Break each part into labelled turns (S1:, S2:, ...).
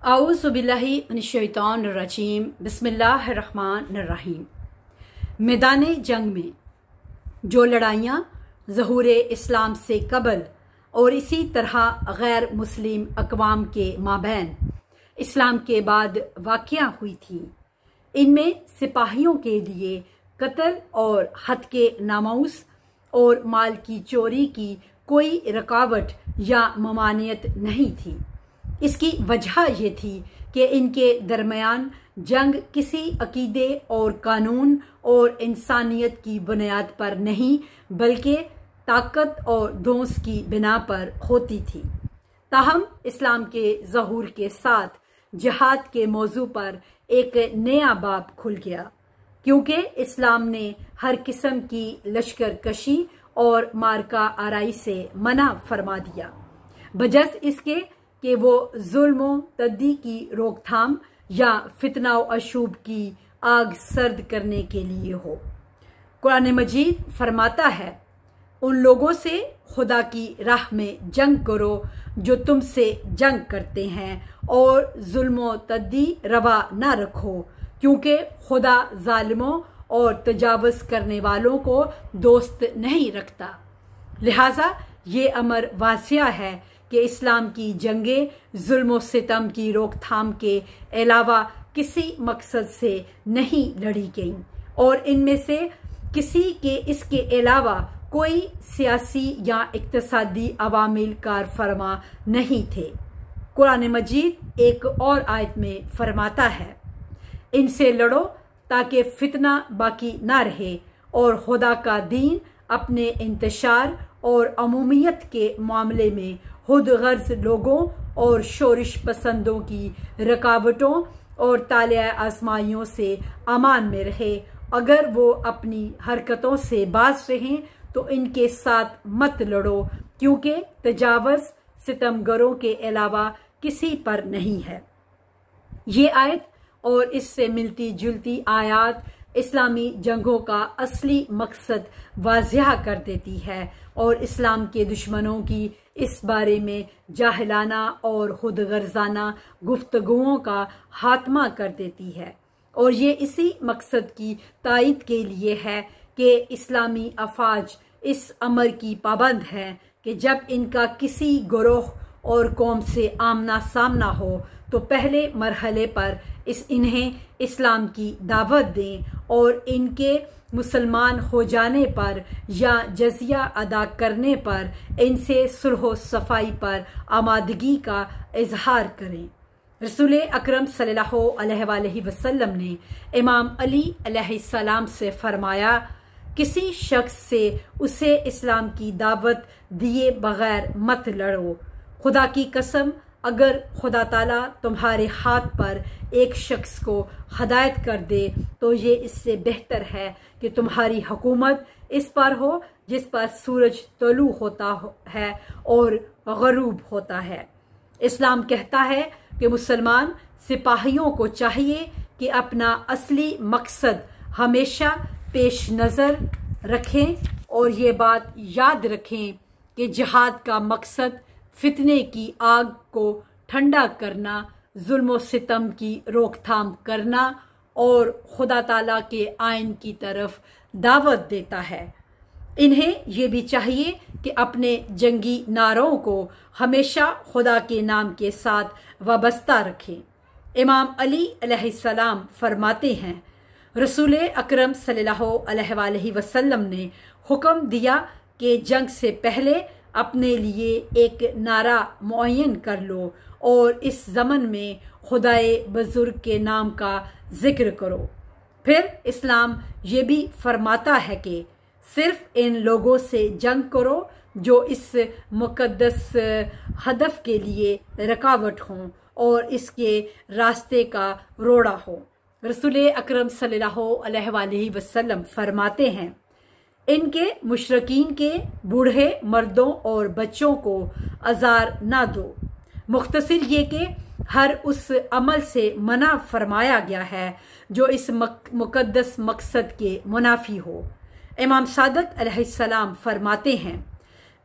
S1: आऊज़ुबिल्लाहि मिनश्शैतानिर्रजीम बिस्मिल्लाहिर्रहमानिर्रहीम। मैदान जंग में जो लड़ाइयाँ ज़हूर इस्लाम से कबल और इसी तरह गैर मुस्लिम अक़वाम के माबैन इस्लाम के बाद वाक़या हुई थी, इनमें सिपाहियों के लिए कत्ल और हद के नामौस और माल की चोरी की कोई रुकावट या ममानियत नहीं थी। इसकी वजह ये थी कि इनके दरमियान जंग किसी अकीदे और कानून और इंसानियत की बुनियाद पर नहीं बल्कि ताकत और धौंस की बिना पर होती थी। ताहम इस्लाम के ज़हूर के साथ जिहाद के मौजू पर एक नया बाब खुल गया, क्योंकि इस्लाम ने हर किस्म की लश्कर कशी और मारका आराई से मना फरमा दिया, बजस इसके कि वो जुल्म तद्दी की रोकथाम या फितना व अशूब की आग सर्द करने के लिए हो। कुरान मजीद फरमाता है, उन लोगों से खुदा की राह में जंग करो जो तुमसे जंग करते हैं, और जुल्म तद्दी रवा ना रखो, क्योंकि खुदा जालिमों और तजावज़ करने वालों को दोस्त नहीं रखता। लिहाजा ये अमर वासिया है कि इस्लाम की जंगें जुल्म सितम की रोकथाम के अलावा किसी मकसद से नहीं लड़ी गईं, और इनमें से किसी के इसके अलावा कोई सियासी या इक्तसादी अवामिल कार फरमा नहीं थे। कुरान मजीद एक और आयत में फरमाता है, इनसे लड़ो ताकि फितना बाकी ना रहे और खुदा का दीन अपने इंतशार और अमूमियत के मामले में खुद गर्ज लोगों और शोरिश पसंदों की रुकावटों और तालिया आजमाइयों से अमान में रहे। अगर वो अपनी हरकतों से बाज रहें तो इनके साथ मत लड़ो, क्योंकि तजावज़ सितमगरों के अलावा किसी पर नहीं है। ये आयत और इससे मिलती जुलती आयात इस्लामी जंगों का असली मकसद वाज़िह कर देती है और इस्लाम के दुश्मनों की इस बारे में जाहिलाना और खुदगर्जाना गुफ्तगुओं का खात्मा कर देती है। और ये इसी मकसद की तायद के लिए है कि इस्लामी अफवाज इस अमर की पाबंद है कि जब इनका किसी गुरोह और कौम से आमना सामना हो तो पहले मरहले पर इन्हें इस्लाम की दावत दें, और इनके मुसलमान हो जाने पर या जजिया अदा करने पर इनसे सुलह सफाई पर आमादगी का इजहार करें। रसूल अकरम सल्लल्लाहु अलैहि वसल्लम ने इमाम अली अलैहिस्सलाम से फरमाया, किसी शख्स से उसे इस्लाम की दावत दिए बगैर मत लड़ो। खुदा की कसम, अगर खुदा ताला तुम्हारे हाथ पर एक शख्स को हदायत कर दे तो ये इससे बेहतर है कि तुम्हारी हुकूमत इस पर हो जिस पर सूरज तलू होता है और गरूब होता है। इस्लाम कहता है कि मुसलमान सिपाहियों को चाहिए कि अपना असली मकसद हमेशा पेश नज़र रखें, और ये बात याद रखें कि जिहाद का मकसद फितने की आग को ठंडा करना, जुल्म सितम की रोकथाम करना और खुदा ताला के आइन की तरफ दावत देता है। इन्हें ये भी चाहिए कि अपने जंगी नारों को हमेशा खुदा के नाम के साथ वाबस्ता रखें। इमाम अली अलैहिस्सलाम फरमाते हैं, रसूल अकरम सल्लल्लाहु अलैहि वसल्लम ने हुक्म दिया कि जंग से पहले अपने लिए एक नारा मुअय्यन कर लो और इस ज़मन में खुदाए बुजुर्ग के नाम का जिक्र करो। फिर इस्लाम ये भी फरमाता है कि सिर्फ इन लोगों से जंग करो जो इस मुकद्दस हदफ के लिए रुकावट हों और इसके रास्ते का रोड़ा हो। रसूल अकरम सल्लल्लाहु अलैहि वसल्लम फरमाते हैं, इनके मुशरकीन के बूढ़े मर्दों और बच्चों को अजार ना दो। मुख्तसर ये कि हर उस अमल से मना फरमाया गया है जो इस मुकद्दस मकसद के मुनाफी हो। इमाम सादक अलैहिस्सलाम फरमाते हैं,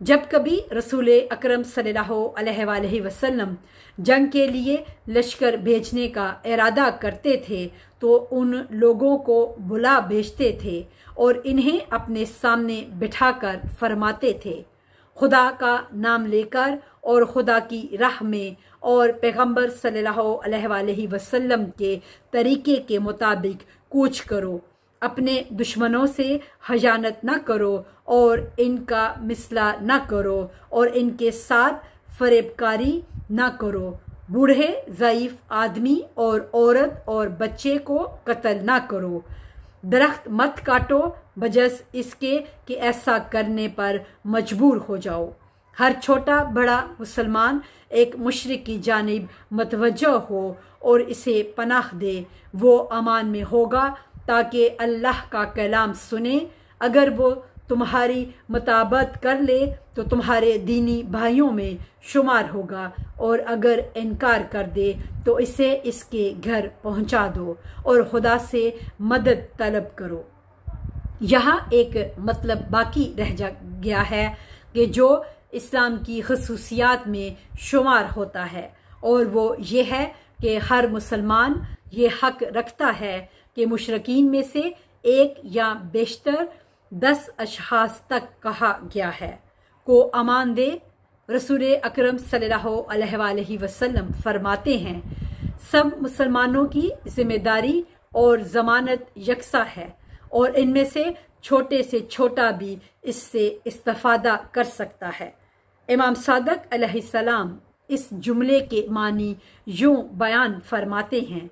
S1: जब कभी रसूल अकरम सल्लल्लाहु अलैहि वसल्लम जंग के लिए लश्कर भेजने का इरादा करते थे तो उन लोगों को बुला भेजते थे और इन्हें अपने सामने बिठाकर फरमाते थे, खुदा का नाम लेकर और खुदा की राह में और पैगंबर सल्लल्लाहु अलैहि वसल्लम के तरीके के मुताबिक कूच करो, अपने दुश्मनों से हजानत न करो और इनका मिसला न करो और इनके साथ फरेबकारी न करो, बूढ़े ज़ईफ आदमी और औरत और बच्चे को कत्ल न करो, दरख्त मत काटो बजस इसके कि ऐसा करने पर मजबूर हो जाओ। हर छोटा बड़ा मुसलमान एक मुशरिक की जानिब मतवज्जो हो और इसे पनाह दे, वो अमान में होगा ताकि अल्लाह का कलाम सुने। अगर वो तुम्हारी मुताबत कर ले तो तुम्हारे दीनी भाइयों में शुमार होगा और अगर इनकार कर दे तो इसे इसके घर पहुंचा दो और खुदा से मदद तलब करो। यहाँ एक मतलब बाकी रह गया है कि जो इस्लाम की खसूसियात में शुमार होता है और वो ये है कि हर मुसलमान ये हक रखता है कि मुशरकीन में से एक या बेशतर 10 अशखास तक कहा गया है को अमान दे। रसूल अकरम सल्लल्लाहु अलैहि वसल्लम फरमाते हैं, सब मुसलमानों की जिम्मेदारी और जमानत यकसा है और इनमें से छोटे से छोटा भी इससे इस्तेफादा कर सकता है। इमाम सादक अलैहिस्सलाम इस जुमले के मानी यूं बयान फरमाते हैं,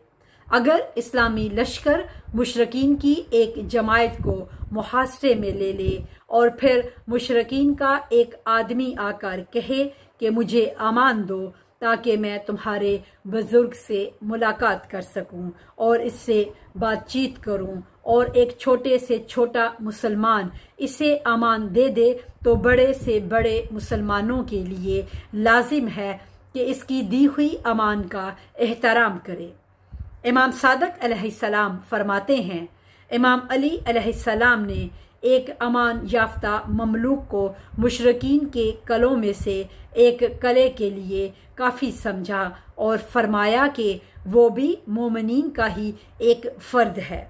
S1: अगर इस्लामी लश्कर मुशरकीन की एक जमायत को मुहासरे में ले ले और फिर मुशरकीन का एक आदमी आकर कहे कि मुझे अमान दो ताकि मैं तुम्हारे बुजुर्ग से मुलाकात कर सकूं और इससे बातचीत करूं और एक छोटे से छोटा मुसलमान इसे अमान दे दे तो बड़े से बड़े मुसलमानों के लिए लाजिम है कि इसकी दी हुई अमान का एहतराम करे। इमाम सादक अलैहिस्सलाम फरमाते हैं, इमाम अली अलैहिस्सलाम ने एक अमान याफ्ता ममलूक को मुशरकीन के कलों में से एक कले के लिए काफ़ी समझा और फरमाया कि वो भी मोमिनीन का ही एक फ़र्द है।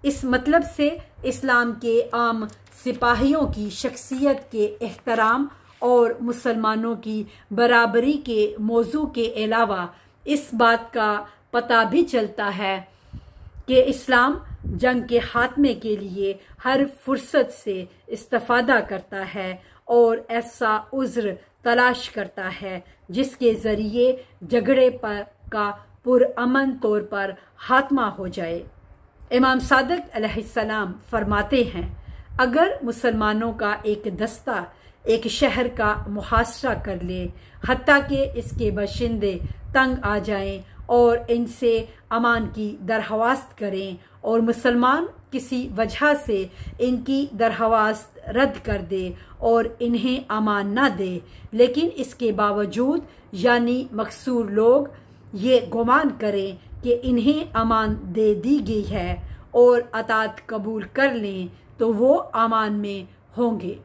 S1: इस मतलब से इस्लाम के आम सिपाहियों की शख्सियत के एहतराम और मुसलमानों की बराबरी के मौजू के अलावा इस बात का पता भी चलता है कि इस्लाम जंग के खात्मे के लिए हर फुर्सत से इस्तेफादा करता है और ऐसा उज़्र तलाश करता है जिसके ज़रिए झगड़े पर का पुरअमन तौर पर खात्मा हो जाए। इमाम सादक अलैहिस्सलाम फरमाते हैं, अगर मुसलमानों का एक दस्ता एक शहर का मुहासरा कर ले हत्ता कि इसके बाशिंदे तंग आ जाएं और इनसे अमान की दरख्वास्त करें और मुसलमान किसी वजह से इनकी दरख्वास्त रद्द कर दे और इन्हें अमान न दे, लेकिन इसके बावजूद यानी मकसूर लोग ये गुमान करें कि इन्हें अमान दे दी गई है और अतात कबूल कर लें तो वो अमान में होंगे।